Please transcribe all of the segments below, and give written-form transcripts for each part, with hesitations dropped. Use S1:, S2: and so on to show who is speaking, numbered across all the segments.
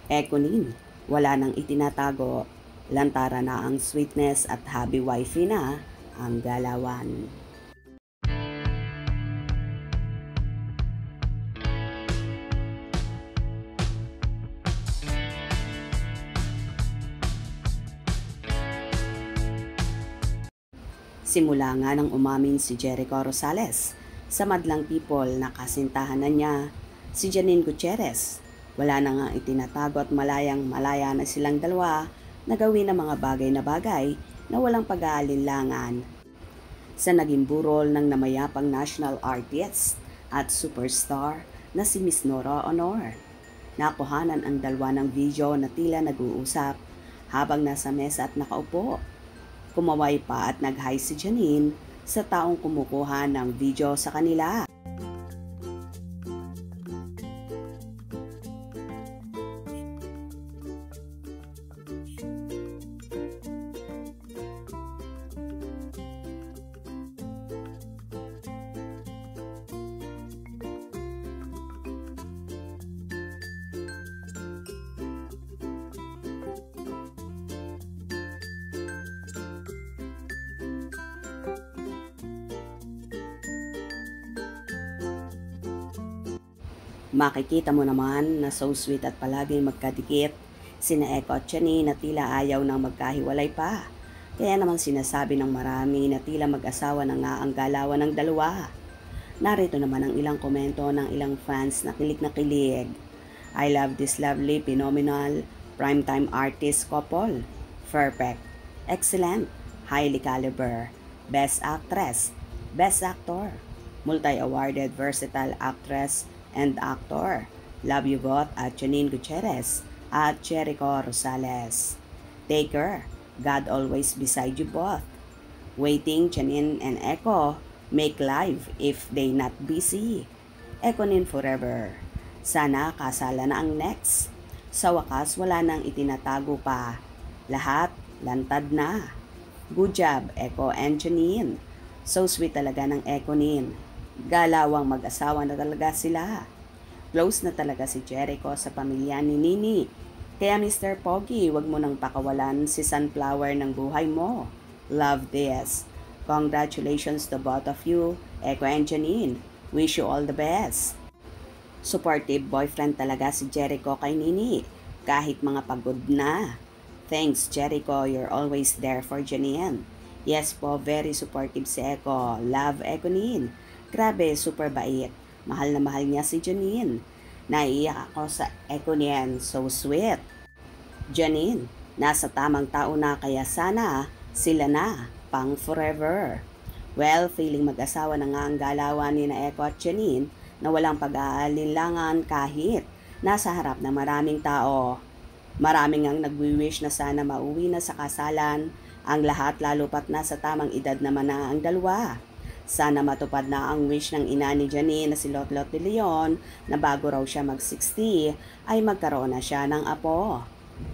S1: Ekonin, wala nang itinatago, lantara na ang sweetness at happy wifey na ang galawan. Simula nga nang umamin si Jericho Rosales sa madlang people na kasintahan na niya, si Janine Gutierrez. Wala na nga itinatago at malayang malaya na silang dalawa na gawin ang mga bagay na walang pag-aalinlangan sa naging burol ng namayapang national artist at superstar na si Miss Nora Honor. Nakuhanan ang dalawa ng video na tila nag-uusap habang nasa mesa at nakaupo. Kumaway pa at nag-hi si Janine sa taong kumukuha ng video sa kanila. Makikita mo naman na so sweet at palaging magkadikit sina Echo at Janine na tila ayaw nang magkahiwalay pa. Kaya naman sinasabi ng marami na tila mag-asawa na nga ang galawan ng dalawa. Narito naman ang ilang komento ng ilang fans na kilig na kilig. I love this lovely, phenomenal, primetime artist couple. Perfect. Excellent. Highly caliber. Best actress. Best actor. Multi-awarded versatile actress and actor. Love you both at Janine Gutierrez at Jericho Rosales. Take care. God always beside you both. Waiting Janine and Echo make live if they not busy. Ekonin forever. Sana kasala na ang next. Sa wakas wala nang itinatago pa. Lahat lantad na. Good job Echo and Janine. So sweet talaga ng Ekonin. Galawang mag-asawa na talaga sila. Close na talaga si Jericho sa pamilya ni Nini. Kaya Mr. Pogi, wag mo nang pakawalan si Sunflower ng buhay mo. Love this. Congratulations to both of you, Echo and Janine. Wish you all the best. Supportive boyfriend talaga si Jericho kay Nini. Kahit mga pagod na. Thanks Jericho, you're always there for Janine. Yes po, very supportive si Echo. Love Echo Nin. Grabe, super bait. Mahal na mahal niya si Janine. Naiiyak ako sa Echo niyan. So sweet. Janine, nasa tamang tao na kaya sana sila na pang forever. Well, feeling mag-asawa na nga ang galawan ni na Echo at Janine na walang pag-aalinlangan kahit nasa harap ng maraming tao. Maraming ang nagwi-wish na sana mauwi na sa kasalan ang lahat lalo pat nasa tamang edad naman na ang dalawa. Sana matupad na ang wish ng ina ni Janine na si Lotlot de Leon na bago raw siya mag-60 ay magkaroon na siya ng apo.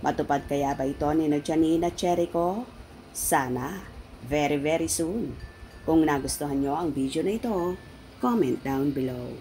S1: Matupad kaya ba ito ni Janine at Jericho? Sana. Very very soon. Kung nagustuhan nyo ang video na ito, comment down below.